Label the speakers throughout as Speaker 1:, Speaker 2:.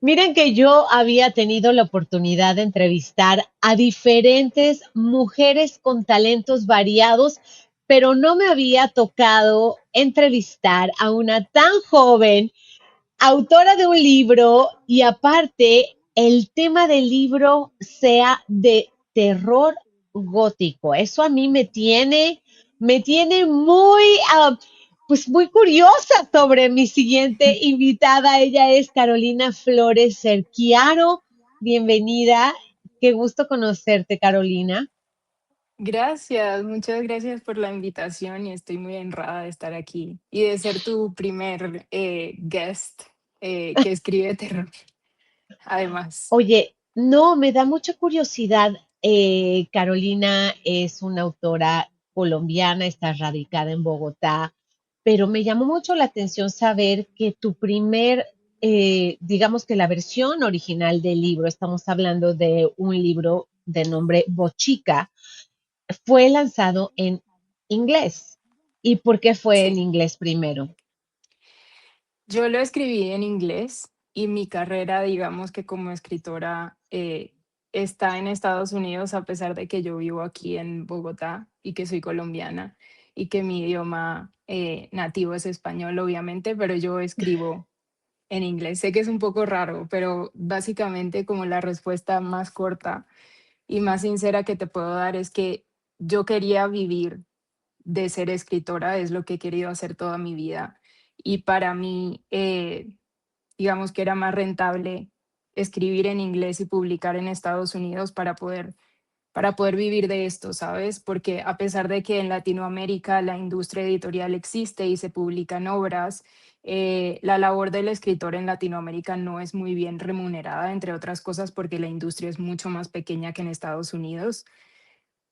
Speaker 1: Miren que yo había tenido la oportunidad de entrevistar a diferentes mujeres con talentos variados, pero no me había tocado entrevistar a una tan joven, autora de un libro y aparte el tema del libro sea de terror gótico. Eso a mí me tiene muy, pues muy curiosa sobre mi siguiente invitada. Ella es Carolina Flores Cerquiaro. Bienvenida. Qué gusto conocerte, Carolina.
Speaker 2: Gracias, muchas gracias por la invitación y estoy muy honrada de estar aquí y de ser tu primer guest que escribe terror, además.
Speaker 1: Oye, no, me da mucha curiosidad. Carolina es una autora colombiana, está radicada en Bogotá, pero me llamó mucho la atención saber que tu primer, digamos que la versión original del libro, estamos hablando de un libro de nombre Bochica, fue lanzado en inglés. ¿Y por qué fue en
Speaker 2: Sí,
Speaker 1: inglés primero?
Speaker 2: yo lo escribí en inglés y mi carrera, digamos que como escritora, está en Estados Unidos a pesar de que yo vivo aquí en Bogotá y que soy colombiana y que mi idioma nativo es español, obviamente, pero yo escribo en inglés. Sé que es un poco raro, pero básicamente como la respuesta más corta y más sincera que te puedo dar es que yo quería vivir de ser escritora, es lo que he querido hacer toda mi vida. Y para mí, digamos que era más rentable escribir en inglés y publicar en Estados Unidos para poder vivir de esto, ¿sabes? Porque a pesar de que en Latinoamérica la industria editorial existe y se publican obras, la labor del escritor en Latinoamérica no es muy bien remunerada, entre otras cosas porque la industria es mucho más pequeña que en Estados Unidos.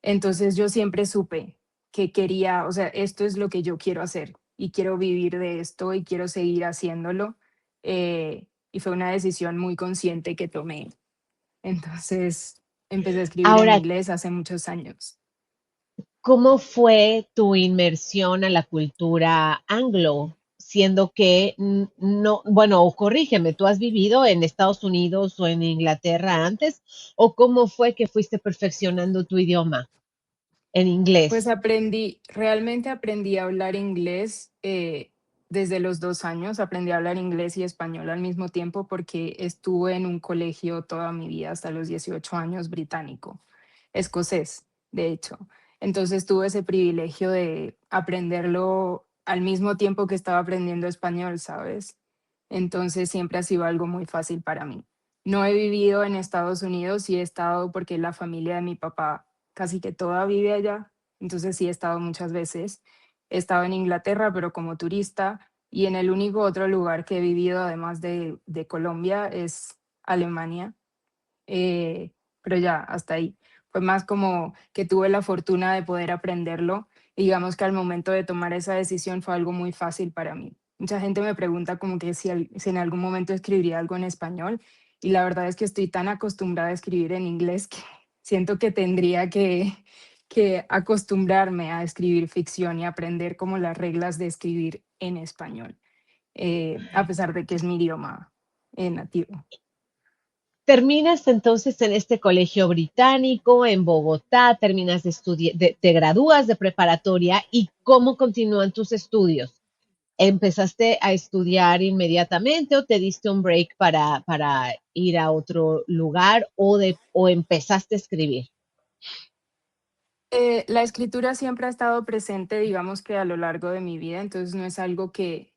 Speaker 2: Entonces yo siempre supe que quería, o sea, esto es lo que yo quiero hacer y quiero vivir de esto y quiero seguir haciéndolo. Y fue una decisión muy consciente que tomé. Entonces empecé a escribir en
Speaker 1: Ahora,
Speaker 2: inglés hace muchos años.
Speaker 1: ¿cómo fue tu inmersión a la cultura anglo? Siendo que no, bueno, o corrígeme, ¿tú has vivido en Estados Unidos o en Inglaterra antes? ¿O cómo fue que fuiste perfeccionando tu idioma en
Speaker 2: Pues
Speaker 1: inglés?
Speaker 2: realmente aprendí a hablar inglés desde los 2 años, aprendí a hablar inglés y español al mismo tiempo porque estuve en un colegio toda mi vida hasta los 18 años británico, escocés, de hecho. Entonces tuve ese privilegio de aprenderlo al mismo tiempo que estaba aprendiendo español, ¿sabes? Entonces siempre ha sido algo muy fácil para mí. No he vivido en Estados Unidos y he estado porque la familia de mi papá casi que toda vive allá, entonces sí he estado muchas veces. He estado en Inglaterra, pero como turista, y en el único otro lugar que he vivido, además de Colombia, es Alemania. eh, pero ya, hasta ahí. Fue más como que tuve la fortuna de poder aprenderlo. Y digamos que al momento de tomar esa decisión fue algo muy fácil para mí. Mucha gente me pregunta como que si en algún momento escribiría algo en español. Y la verdad es que estoy tan acostumbrada a escribir en inglés que siento que tendría que acostumbrarme a escribir ficción y aprender como las reglas de escribir en español, a pesar de que es mi idioma nativo.
Speaker 1: Terminas entonces en este colegio británico en Bogotá, terminas de estudiar, te gradúas de preparatoria y ¿cómo continúan tus estudios? ¿Empezaste a estudiar inmediatamente o te diste un break para ir a otro lugar o empezaste a escribir?
Speaker 2: La escritura siempre ha estado presente, digamos que a lo largo de mi vida, entonces no es algo que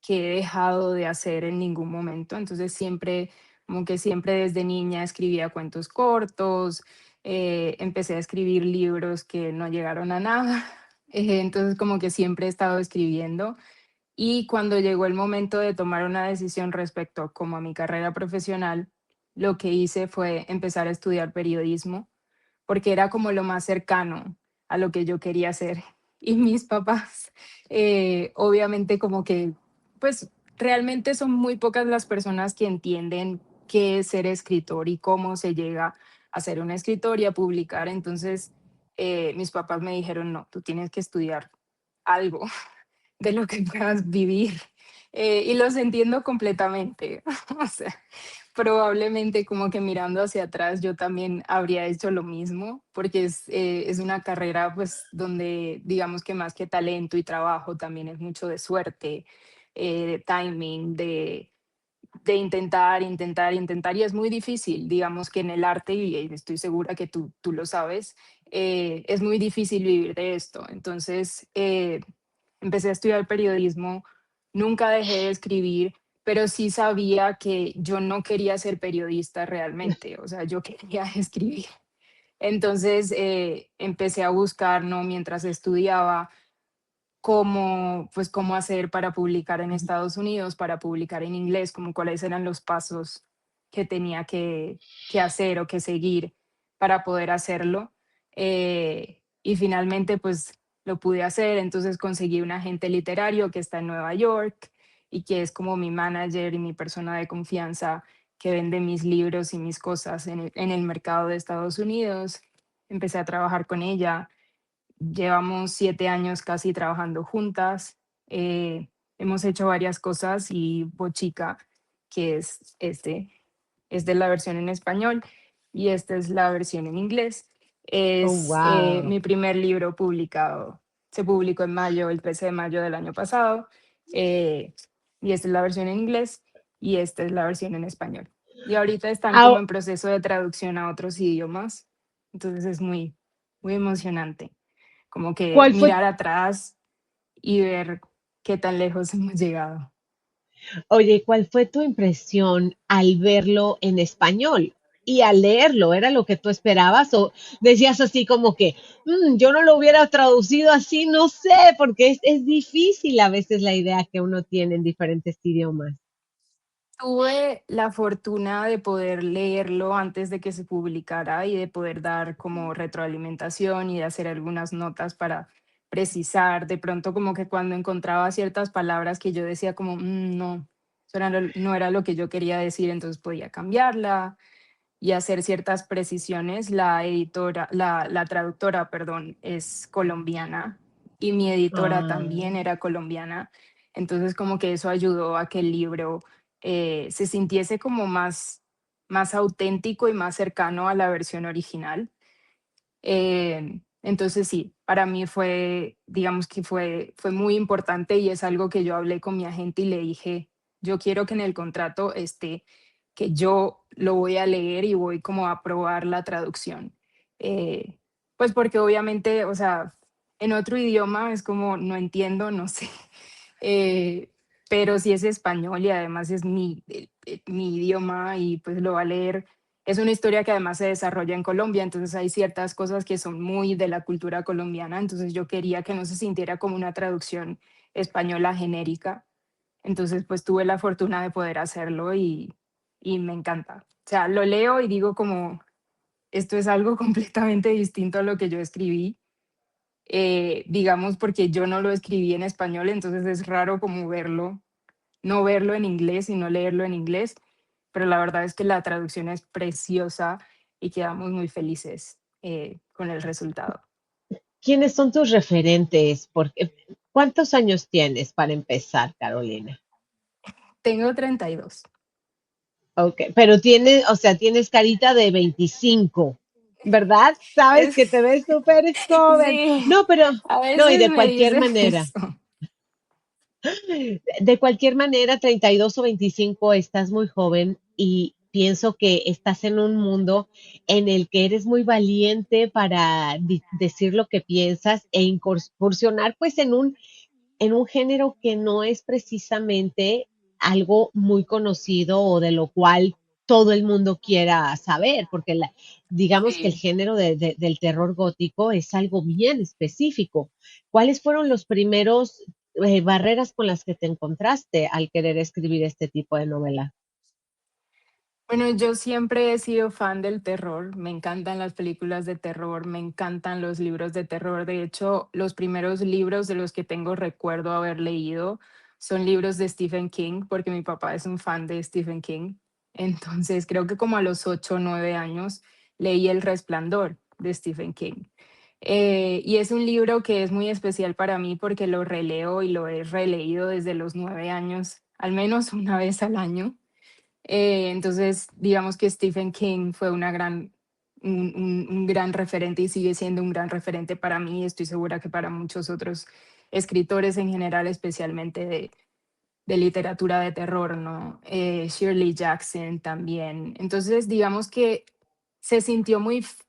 Speaker 2: he dejado de hacer en ningún momento. Entonces siempre, como que siempre desde niña escribía cuentos cortos, empecé a escribir libros que no llegaron a nada, entonces como que siempre he estado escribiendo. Y cuando llegó el momento de tomar una decisión respecto como a mi carrera profesional, lo que hice fue empezar a estudiar periodismo porque era como lo más cercano a lo que yo quería hacer. Y mis papás, obviamente como que, pues realmente son muy pocas las personas que entienden qué es ser escritor y cómo se llega a ser un escritor y a publicar. Entonces, mis papás me dijeron, no, tú tienes que estudiar algo de lo que puedas vivir. Y los entiendo completamente. O sea, probablemente como que mirando hacia atrás yo también habría hecho lo mismo, porque es una carrera pues donde digamos que más que talento y trabajo también es mucho de suerte, de timing, de intentar, intentar, intentar, y es muy difícil, digamos que en el arte, y estoy segura que tú lo sabes, es muy difícil vivir de esto. Entonces, empecé a estudiar periodismo, nunca dejé de escribir, pero sí sabía que yo no quería ser periodista realmente, o sea, yo quería escribir. Entonces, empecé a buscar, ¿no? Mientras estudiaba, cómo, pues, cómo hacer para publicar en Estados Unidos, para publicar en inglés, como cuáles eran los pasos que tenía que hacer o que seguir para poder hacerlo. Y finalmente, pues lo pude hacer. Entonces conseguí un agente literario que está en Nueva York y que es como mi manager y mi persona de confianza que vende mis libros y mis cosas en el mercado de Estados Unidos. Empecé a trabajar con ella. Llevamos 7 años casi trabajando juntas. Hemos hecho varias cosas y Bochica, que es es de la versión en español y esta es la versión en inglés.
Speaker 1: Oh,
Speaker 2: Es
Speaker 1: wow.
Speaker 2: mi primer libro publicado. Se publicó en mayo, el 13 de mayo del año pasado. eh, y esta es la versión en inglés y esta es la versión en español. Y ahorita están como en proceso de traducción a otros idiomas. Entonces es muy emocionante como que
Speaker 1: ¿Cuál fue,
Speaker 2: mirar atrás y ver qué tan lejos hemos llegado.
Speaker 1: oye, cuál fue tu impresión al verlo en español y al leerlo? ¿Era lo que tú esperabas o decías así como que, yo no lo hubiera traducido así, no sé, porque es difícil a veces la idea que uno tiene en diferentes idiomas?
Speaker 2: Tuve la fortuna de poder leerlo antes de que se publicara y de poder dar como retroalimentación y de hacer algunas notas para precisar. De pronto como que cuando encontraba ciertas palabras que yo decía como, no, no era lo que yo quería decir, entonces podía cambiarla y hacer ciertas precisiones. La traductora, perdón, es colombiana y mi editora
Speaker 1: Ah,
Speaker 2: también era colombiana. Entonces, como que eso ayudó a que el libro se sintiese como más auténtico y más cercano a la versión original. Entonces sí, para mí fue, digamos que fue muy importante y es algo que yo hablé con mi agente y le dije, yo quiero que en el contrato esté que yo lo voy a leer y voy como a aprobar la traducción. Eh, pues porque obviamente, o sea, en otro idioma es como no entiendo, no sé, eh, pero si es español y además es mi idioma y pues lo va a leer, es una historia que además se desarrolla en Colombia, entonces hay ciertas cosas que son muy de la cultura colombiana, entonces yo quería que no se sintiera como una traducción española genérica, entonces pues tuve la fortuna de poder hacerlo y me encanta. O sea, lo leo y digo como, esto es algo completamente distinto a lo que yo escribí, digamos porque yo no lo escribí en español, entonces es raro como verlo, no verlo en inglés y no leerlo en inglés, pero la verdad es que la traducción es preciosa y quedamos muy felices con el resultado.
Speaker 1: ¿quiénes son tus referentes? Porque, ¿cuántos años tienes para empezar, Carolina?
Speaker 2: Tengo 32.
Speaker 1: Ok, pero tienes, o sea, tienes carita de 25, ¿verdad? Sabes
Speaker 2: Es,
Speaker 1: que te ves súper joven.
Speaker 2: sí,
Speaker 1: No, pero,
Speaker 2: a
Speaker 1: no, y
Speaker 2: veces
Speaker 1: de
Speaker 2: me
Speaker 1: cualquier
Speaker 2: dicen
Speaker 1: manera,
Speaker 2: eso.
Speaker 1: de cualquier manera, 32 o 25, estás muy joven y pienso que estás en un mundo en el que eres muy valiente para decir lo que piensas e incursionar pues en un género que no es precisamente algo muy conocido o de lo cual todo el mundo quiera saber, porque digamos que el
Speaker 2: Sí.
Speaker 1: género del terror gótico es algo bien específico. ¿Cuáles fueron los primeros barreras con las que te encontraste al querer escribir este tipo de novela?
Speaker 2: Bueno, yo siempre he sido fan del terror, me encantan las películas de terror, me encantan los libros de terror. De hecho, los primeros libros de los que tengo recuerdo haber leído son libros de Stephen King, porque mi papá es un fan de Stephen King. Entonces, creo que como a los 8 o 9 años leí El Resplandor de Stephen King. Y es un libro que es muy especial para mí porque lo releo y lo he releído desde los 9 años, al menos una vez al año. Entonces, digamos que Stephen King fue un gran referente y sigue siendo un gran referente para mí. Estoy segura que para muchos otros escritores en general, especialmente de literatura de terror, ¿no? Shirley Jackson también. Entonces, digamos que se sintió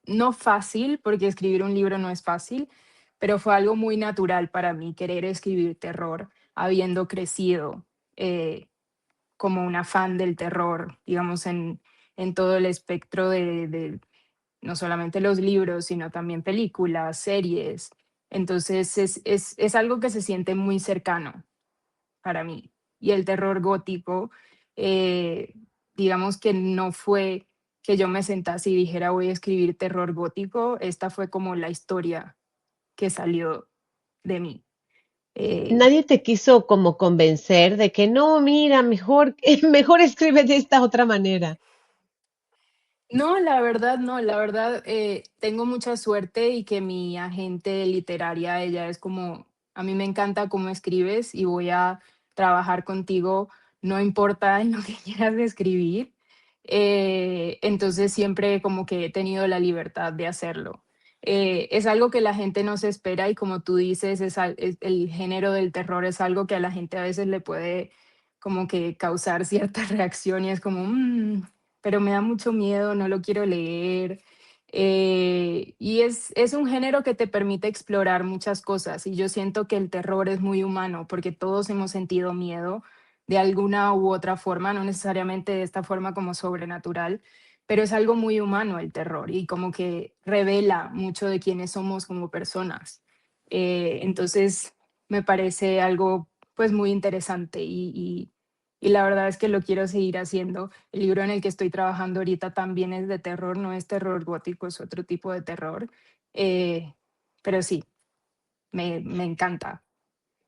Speaker 2: no fácil, porque escribir un libro no es fácil, pero fue algo muy natural para mí querer escribir terror, habiendo crecido como una fan del terror, digamos, en todo el espectro de no solamente los libros, sino también películas, series. Entonces, es algo que se siente muy cercano para mí. Y el terror gótico, eh, digamos que no fue que yo me sentase y dijera voy a escribir terror gótico, esta fue como la historia que salió de mí. Eh,
Speaker 1: Nadie te quiso como convencer de que no, mira, mejor, mejor escribe de esta otra manera.
Speaker 2: No, la verdad no, la verdad tengo mucha suerte y que mi agente literaria, ella es como, a mí me encanta cómo escribes y voy a trabajar contigo, no importa en lo que quieras escribir. Entonces siempre como que he tenido la libertad de hacerlo. Es algo que la gente no se espera y como tú dices, el género del terror es algo que a la gente a veces le puede como que causar cierta reacción y es como, pero me da mucho miedo, no lo quiero leer. Y es un género que te permite explorar muchas cosas y yo siento que el terror es muy humano porque todos hemos sentido miedo de alguna u otra forma, no necesariamente de esta forma como sobrenatural, pero es algo muy humano el terror y como que revela mucho de quiénes somos como personas. Entonces me parece algo pues muy interesante y la verdad es que lo quiero seguir haciendo. El libro en el que estoy trabajando ahorita también es de terror, no es terror gótico, es otro tipo de terror. Eh, pero sí, me encanta.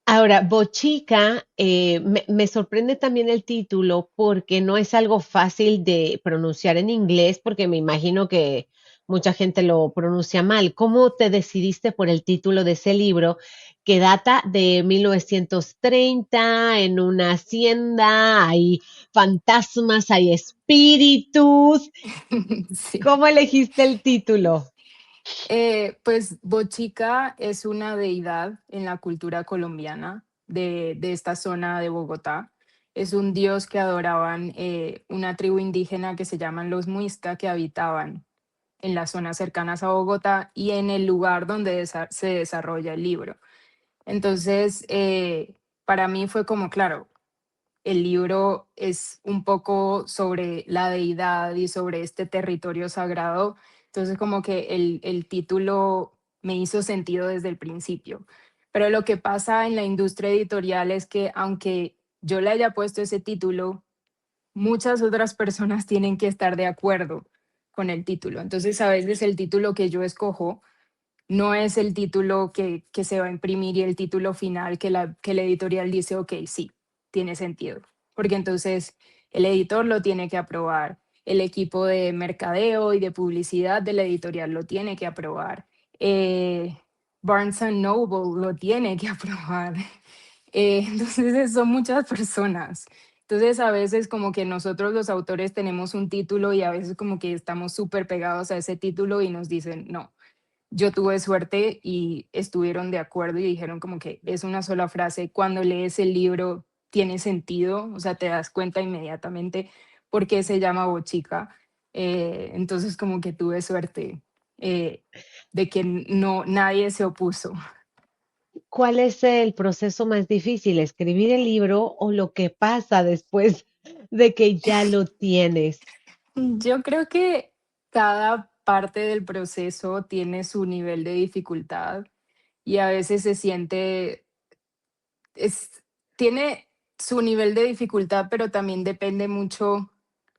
Speaker 1: Ahora, Bochica, me sorprende también el título porque no es algo fácil de pronunciar en inglés, porque me imagino que mucha gente lo pronuncia mal. ¿Cómo te decidiste por el título de ese libro que data de 1930 en una hacienda? Hay fantasmas, hay espíritus.
Speaker 2: Sí.
Speaker 1: ¿Cómo elegiste el título?
Speaker 2: Pues Bochica es una deidad en la cultura colombiana de esta zona de Bogotá. Es un dios que adoraban una tribu indígena que se llaman los Muisca, que habitaban en las zonas cercanas a Bogotá y en el lugar donde se desarrolla el libro. Entonces, para mí fue como, claro, el libro es un poco sobre la deidad y sobre este territorio sagrado. Entonces, como que el título me hizo sentido desde el principio. Pero lo que pasa en la industria editorial es que aunque yo le haya puesto ese título, muchas otras personas tienen que estar de acuerdo con el título. Entonces, a veces el título que yo escojo no es el título que se va a imprimir y el título final que la editorial dice, ok, sí, tiene sentido. Porque entonces el editor lo tiene que aprobar, el equipo de mercadeo y de publicidad de la editorial lo tiene que aprobar, eh, Barnes Noble lo tiene que aprobar. Entonces son muchas personas. Entonces a veces como que nosotros los autores tenemos un título y a veces como que estamos súper pegados a ese título y nos dicen, no, yo tuve suerte y estuvieron de acuerdo y dijeron como que es una sola frase. Cuando lees el libro tiene sentido, o sea, te das cuenta inmediatamente por qué se llama Bochica. Entonces como que tuve suerte eh, de que no nadie se opuso.
Speaker 1: ¿Cuál es el proceso más difícil, escribir el libro o lo que pasa después de que ya lo tienes?
Speaker 2: Yo creo que cada parte del proceso tiene su nivel de dificultad y a veces se siente es, tiene su nivel de dificultad, pero también depende mucho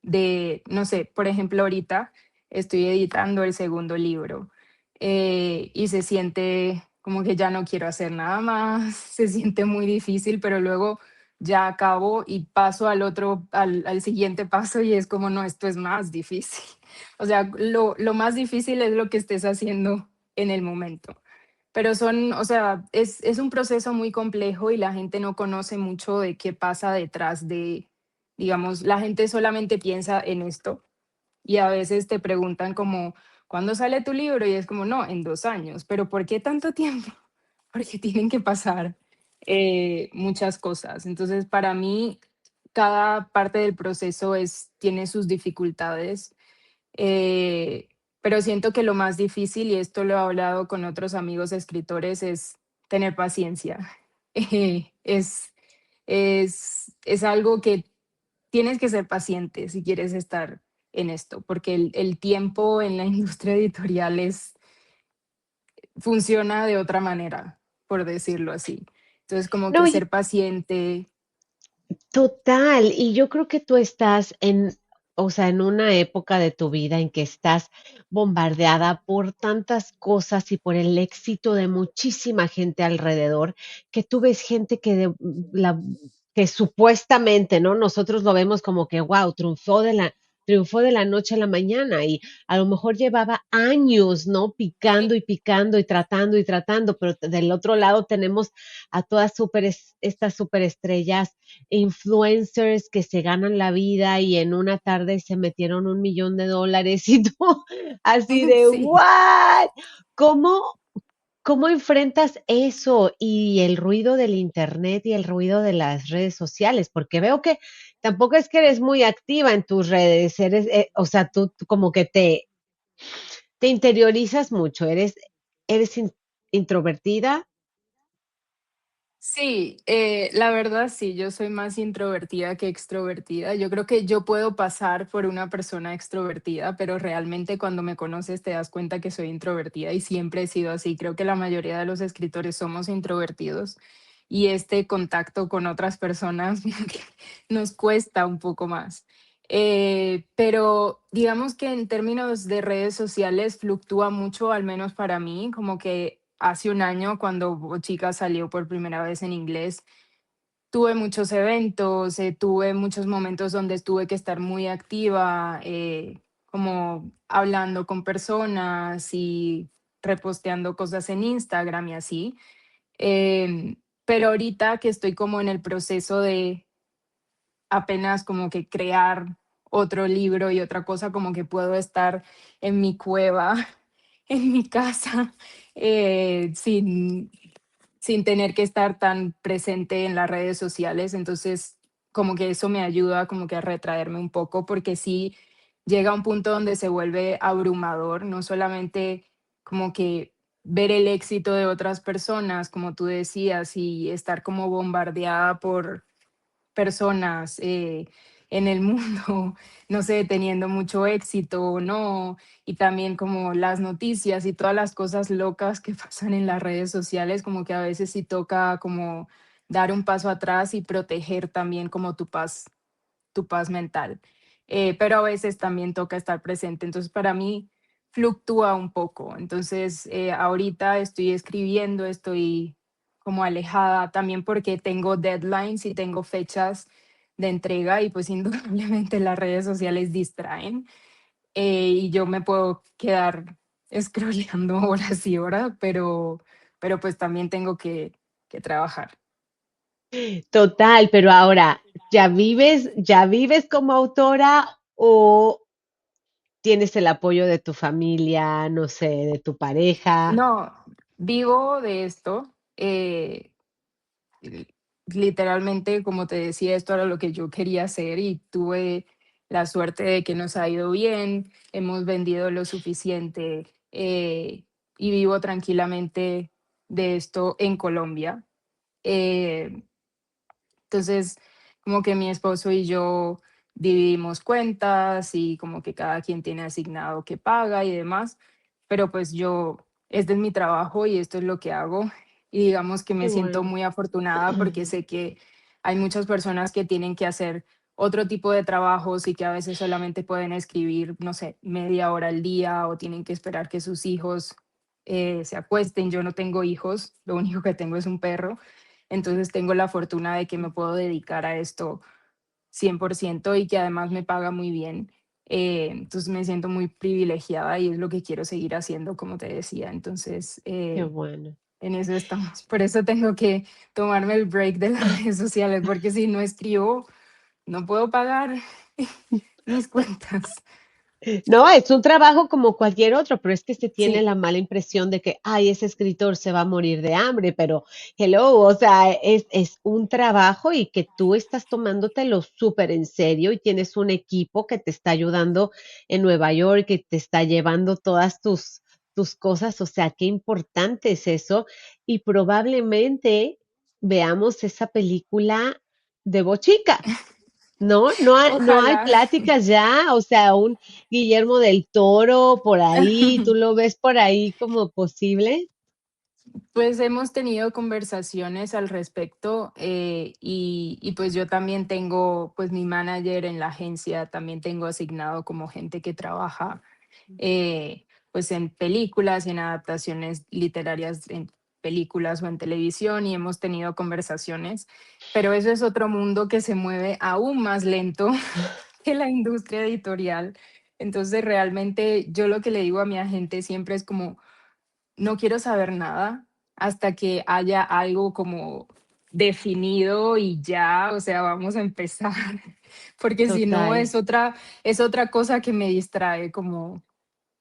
Speaker 2: de, no sé, por ejemplo, ahorita estoy editando el segundo libro y se siente como que ya no quiero hacer nada más, se siente muy difícil, pero luego ya acabo y paso al siguiente paso y es como, no, esto es más difícil. O sea, lo más difícil es lo que estés haciendo en el momento. Pero son, o sea, es un proceso muy complejo y la gente no conoce mucho de qué pasa detrás digamos, la gente solamente piensa en esto y a veces te preguntan como, ¿cuándo sale tu libro? Y es como, no, en 2 años, pero ¿por qué tanto tiempo? Porque tienen que pasar muchas cosas. Entonces, para mí, cada parte del proceso tiene sus dificultades, eh, pero siento que lo más difícil, y esto lo he hablado con otros amigos escritores, es tener paciencia. Eh, es, es algo que tienes que ser paciente si quieres estar en esto, porque el tiempo en la industria editorial funciona de otra manera, por decirlo así. Entonces, como
Speaker 1: No,
Speaker 2: que ser paciente.
Speaker 1: total, y yo creo que tú estás en, o sea, en una época de tu vida en que estás bombardeada por tantas cosas y por el éxito de muchísima gente alrededor, que tú ves gente que supuestamente, ¿no? Nosotros lo vemos como que, wow, triunfó de la noche a la mañana y a lo mejor llevaba años, ¿no? Picando y picando y tratando, pero del otro lado tenemos a todas estas superestrellas influencers que se ganan la vida y en una tarde se metieron $1 millón y tú así de
Speaker 2: Sí.
Speaker 1: ¿what? ¿Cómo, cómo enfrentas eso y el ruido del internet y el ruido de las redes sociales? Porque veo que tampoco es que eres muy activa en tus redes, o sea, tú como que te interiorizas mucho, eres introvertida.
Speaker 2: Sí, la verdad sí, yo soy más introvertida que extrovertida. Yo creo que yo puedo pasar por una persona extrovertida, pero realmente cuando me conoces te das cuenta que soy introvertida y siempre he sido así. Creo que la mayoría de los escritores somos introvertidos y este contacto con otras personas nos cuesta un poco más. Pero digamos que en términos de redes sociales fluctúa mucho, al menos para mí, como que hace un año cuando Chica salió por primera vez en inglés, tuve muchos eventos, tuve muchos momentos donde tuve que estar muy activa, como hablando con personas y reposteando cosas en Instagram y así. Pero ahorita que estoy como en el proceso de apenas como que crear otro libro y otra cosa, como que puedo estar en mi cueva, en mi casa, sin tener que estar tan presente en las redes sociales. Entonces, como que eso me ayuda como que a retraerme un poco, porque sí llega un punto donde se vuelve abrumador, no solamente como que ver el éxito de otras personas, como tú decías, y estar como bombardeada por personas en el mundo, no sé, teniendo mucho éxito o no, y también como las noticias y todas las cosas locas que pasan en las redes sociales, como que a veces sí toca como dar un paso atrás y proteger también como tu paz mental. Pero a veces también toca estar presente. Entonces, para mí fluctúa un poco. Entonces, ahorita estoy escribiendo, estoy como alejada también porque tengo deadlines y tengo fechas de entrega y pues indudablemente las redes sociales distraen, y yo me puedo quedar scrolleando horas y horas, pero pues también tengo que trabajar.
Speaker 1: Total, pero ahora, ¿ya vives como autora o tienes el apoyo de tu familia, no sé, de tu pareja?
Speaker 2: No, vivo de esto. L- Literalmente, como te decía, esto era lo que yo quería hacer y tuve la suerte de que nos ha ido bien, hemos vendido lo suficiente, y vivo tranquilamente de esto en Colombia. Eh, entonces, como que mi esposo y yo dividimos cuentas y como que cada quien tiene asignado qué paga y demás, pero pues este es mi trabajo y esto es lo que hago y digamos que me
Speaker 1: Qué
Speaker 2: siento
Speaker 1: bueno.
Speaker 2: muy afortunada porque sé que hay muchas personas que tienen que hacer otro tipo de trabajos y que a veces solamente pueden escribir, no sé, media hora al día o tienen que esperar que sus hijos se acuesten. Yo no tengo hijos, lo único que tengo es un perro, entonces tengo la fortuna de que me puedo dedicar a esto 100% y que además me paga muy bien. Entonces me siento muy privilegiada y es lo que quiero seguir haciendo, como te decía. Entonces,
Speaker 1: Qué bueno.
Speaker 2: en eso estamos. Por eso tengo que tomarme el break de las redes sociales, porque si no escribo, no puedo pagar mis cuentas.
Speaker 1: No, es un trabajo como cualquier otro, pero es que se tiene
Speaker 2: Sí,
Speaker 1: la mala impresión de que, ay, ese escritor se va a morir de hambre, pero hello, o sea, es un trabajo y que tú estás tomándotelo súper en serio y tienes un equipo que te está ayudando en Nueva York, que te está llevando todas tus cosas, o sea, qué importante es eso. Y probablemente veamos esa película de Bochica. No, no hay
Speaker 2: ojalá.
Speaker 1: pláticas ya, o sea, un Guillermo del Toro por ahí, ¿tú lo ves por ahí como posible?
Speaker 2: Pues hemos tenido conversaciones al respecto, y pues yo también tengo, pues mi manager en la agencia, también tengo asignado como gente que trabaja pues en películas y en adaptaciones literarias en películas o en televisión y hemos tenido conversaciones, pero eso es otro mundo que se mueve aún más lento que la industria editorial. Entonces realmente yo lo que le digo a mi agente siempre es como, no quiero saber nada hasta que haya algo como definido y ya, o sea, vamos a empezar, porque si no
Speaker 1: Total,
Speaker 2: es otra cosa que me distrae, como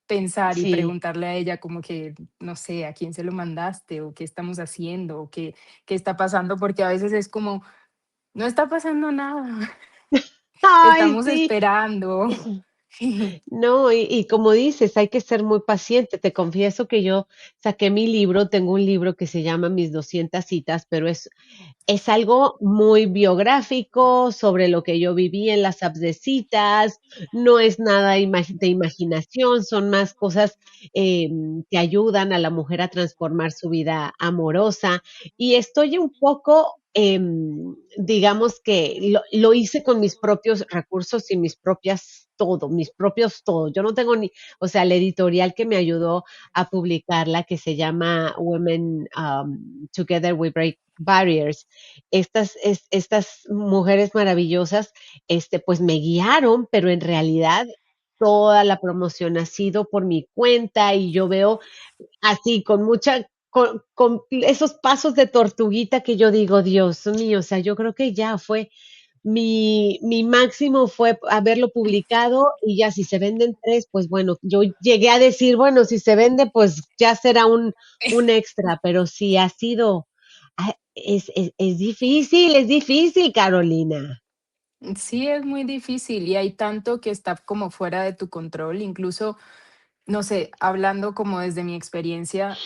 Speaker 2: pensar y
Speaker 1: sí.
Speaker 2: preguntarle a ella como que, no sé, a quién se lo mandaste o qué estamos haciendo o qué está pasando, porque a veces es como, no está pasando nada,
Speaker 1: Ay,
Speaker 2: estamos
Speaker 1: sí.
Speaker 2: esperando.
Speaker 1: No, y como dices, hay que ser muy paciente. Te confieso que yo saqué mi libro, tengo un libro que se llama Mis 200 citas, pero es algo muy biográfico sobre lo que yo viví en las apps de citas, no es nada de imaginación, son más cosas que ayudan a la mujer a transformar su vida amorosa. Y estoy un poco, digamos que lo hice con mis propios recursos y mis propias todo, mis propios todo. Yo no tengo ni, o sea, la editorial que me ayudó a publicarla, que se llama Women Together We Break Barriers, estas mujeres maravillosas, pues me guiaron, pero en realidad toda la promoción ha sido por mi cuenta y yo veo así con esos pasos de tortuguita que yo digo, Dios mío, o sea, yo creo que ya fue mi máximo fue haberlo publicado y ya si se venden tres, pues bueno, yo llegué a decir, bueno, si se vende, pues ya será un extra, pero sí ha sido, es difícil, Carolina.
Speaker 2: Sí, es muy difícil y hay tanto que está como fuera de tu control, incluso, no sé, hablando como desde mi experiencia,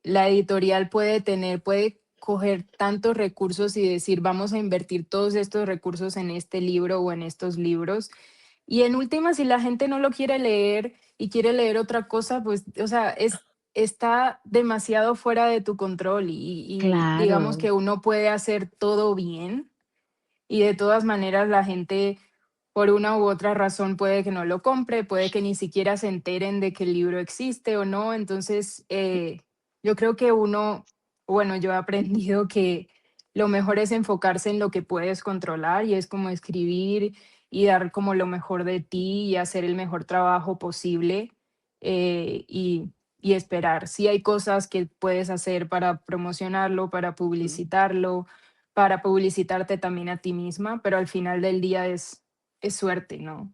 Speaker 2: la editorial puede coger tantos recursos y decir, vamos a invertir todos estos recursos en este libro o en estos libros. Y en última, si la gente no lo quiere leer y quiere leer otra cosa, pues, o sea, está demasiado fuera de tu control y digamos
Speaker 1: Claro.
Speaker 2: que uno puede hacer todo bien y de todas maneras la gente por una u otra razón puede que no lo compre, puede que ni siquiera se enteren de que el libro existe o no. Entonces, yo creo que bueno, yo he aprendido que lo mejor es enfocarse en lo que puedes controlar y es como escribir y dar como lo mejor de ti y hacer el mejor trabajo posible, y esperar. Sí hay cosas que puedes hacer para promocionarlo, para publicitarlo, para publicitarte también a ti misma, pero al final del día es suerte, ¿no?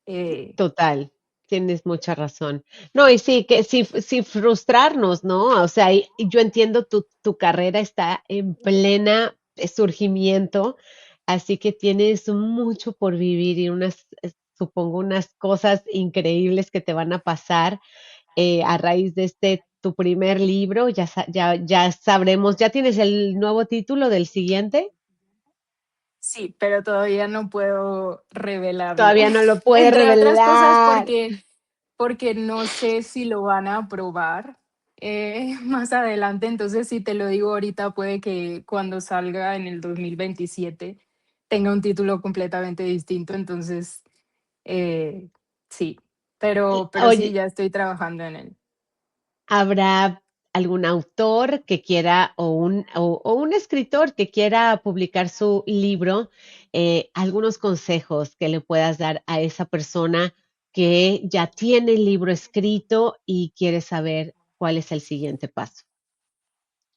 Speaker 2: Eh,
Speaker 1: Total, tienes mucha razón. No, y sí, que sin frustrarnos, ¿no? O sea, y yo entiendo tu carrera está en plena surgimiento, así que tienes mucho por vivir y supongo, unas cosas increíbles que te van a pasar a raíz de tu primer libro. Ya sabremos, ¿ya tienes el nuevo título del siguiente?
Speaker 2: sí, pero todavía no puedo revelarlo,
Speaker 1: Todavía no lo puedes
Speaker 2: entre otras cosas
Speaker 1: revelar.
Speaker 2: porque no sé si lo van a aprobar más adelante, entonces si te lo digo ahorita puede que cuando salga en el 2027 tenga un título completamente distinto, entonces eh, sí, pero sí,
Speaker 1: Oye,
Speaker 2: ya estoy trabajando en él.
Speaker 1: ¿habrá algún autor que quiera o un escritor que quiera publicar su libro? Algunos consejos que le puedas dar a esa persona que ya tiene el libro escrito y quiere saber cuál es el siguiente paso.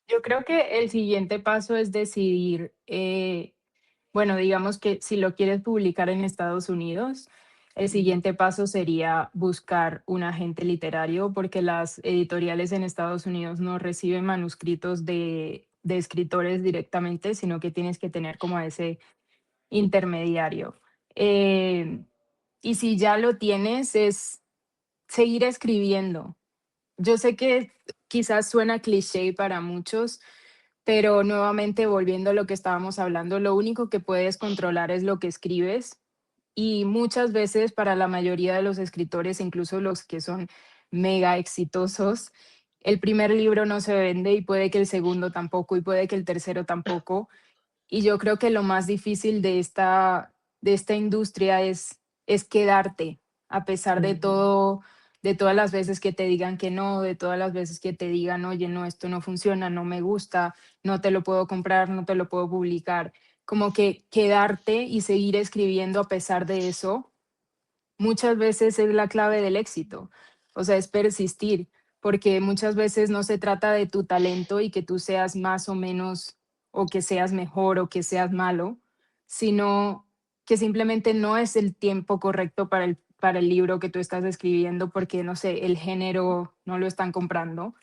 Speaker 2: Yo creo que el siguiente paso es decidir, bueno, digamos que si lo quieres publicar en Estados Unidos, el
Speaker 1: Ujú,
Speaker 2: siguiente paso sería buscar un agente literario porque las editoriales en Estados Unidos no reciben manuscritos de escritores directamente, sino que tienes que tener como a ese intermediario. Eh, y si ya lo tienes, es seguir escribiendo. Yo sé que quizás suena cliché para muchos, pero nuevamente volviendo a lo que estábamos hablando, lo único que puedes controlar es lo que escribes y muchas veces para la mayoría de los escritores, incluso los que son mega exitosos, el primer libro no se vende y puede que el segundo tampoco y puede que el tercero tampoco. Y yo creo que lo más difícil de esta industria es quedarte, a pesar de
Speaker 1: ujú.
Speaker 2: todo, de todas las veces que te digan que no, de todas las veces que te digan, oye, no, esto no funciona, no me gusta, no te lo puedo comprar, no te lo puedo publicar. Como que quedarte y seguir escribiendo a pesar de eso muchas veces es la clave del éxito. O sea, es persistir, porque muchas veces no se trata de tu talento y que tú seas más o menos, o que seas mejor o que seas malo, sino que simplemente no es el tiempo correcto para el libro que tú estás escribiendo porque, no sé, el género no lo están comprando.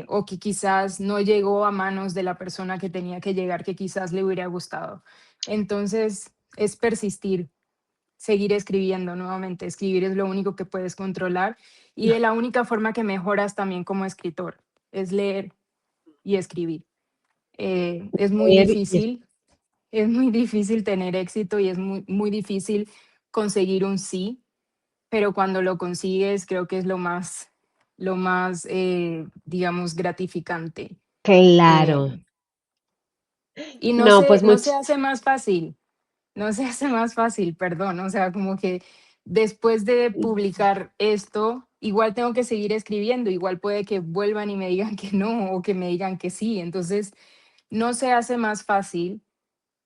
Speaker 2: O que quizás no llegó a manos de la persona que tenía que llegar, que quizás le hubiera gustado. Entonces, es persistir, seguir escribiendo nuevamente. Escribir es lo único que puedes controlar y de la única forma que mejoras también como escritor es leer y escribir.
Speaker 1: Leer y
Speaker 2: Es muy difícil tener éxito y es muy difícil conseguir un sí, pero cuando lo consigues creo que es lo más digamos, gratificante.
Speaker 1: claro.
Speaker 2: Eh, y
Speaker 1: No, pues
Speaker 2: no se hace más fácil. No se hace más fácil, perdón. O sea, como que después de publicar esto, igual tengo que seguir escribiendo, igual puede que vuelvan y me digan que no o que me digan que sí. Entonces, no se hace más fácil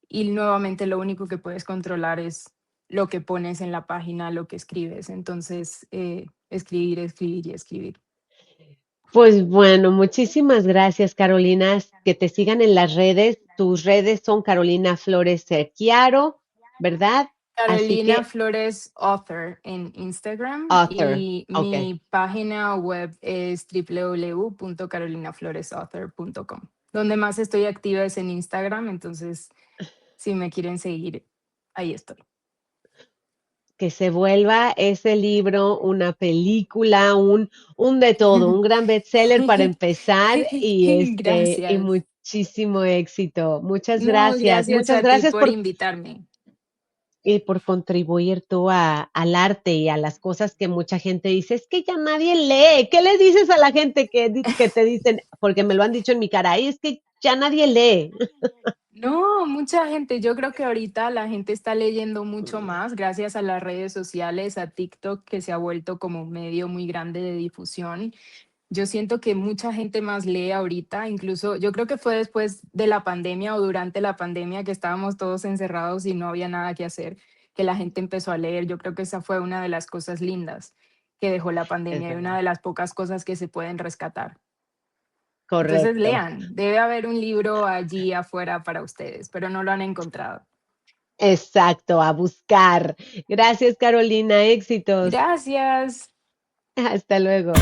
Speaker 2: y nuevamente lo único que puedes controlar es lo que pones en la página, lo que escribes. Entonces, escribir, escribir y escribir.
Speaker 1: pues bueno, muchísimas gracias, Carolina. Que te sigan en las redes. Tus redes son Carolina Flores Cerquiaro, ¿verdad? Así
Speaker 2: Carolina
Speaker 1: que,
Speaker 2: Flores Author en Instagram
Speaker 1: author.
Speaker 2: y
Speaker 1: Ok,
Speaker 2: mi página web es www.carolinafloresauthor.com. Donde más estoy activa es en Instagram, entonces si me quieren seguir, ahí estoy.
Speaker 1: que se vuelva ese libro una película, un de todo, un gran bestseller para empezar y
Speaker 2: Gracias.
Speaker 1: muchísimo éxito.
Speaker 2: No, gracias
Speaker 1: Muchas
Speaker 2: a ti
Speaker 1: gracias
Speaker 2: por invitarme.
Speaker 1: por contribuir tú al arte y a las cosas que mucha gente dice, es que ya nadie lee. ¿Qué le dices a la gente que te dicen, porque me lo han dicho en mi cara, "Ay, es que ya nadie lee"?
Speaker 2: No, mucha gente. Yo creo que ahorita la gente está leyendo mucho más gracias a las redes sociales, a TikTok, que se ha vuelto como un medio muy grande de difusión. Yo siento que mucha gente más lee ahorita, incluso yo creo que fue después de la pandemia o durante la pandemia que estábamos todos encerrados y no había nada que hacer, que la gente empezó a leer. Yo creo que esa fue una de las cosas lindas que dejó la
Speaker 1: Es
Speaker 2: pandemia y una
Speaker 1: verdad,
Speaker 2: de las pocas cosas que se pueden rescatar. Entonces
Speaker 1: correcto.
Speaker 2: lean, debe haber un libro allí afuera para ustedes, pero no lo han encontrado.
Speaker 1: Exacto, a buscar. Gracias, Carolina, éxitos.
Speaker 2: Gracias.
Speaker 1: Hasta luego.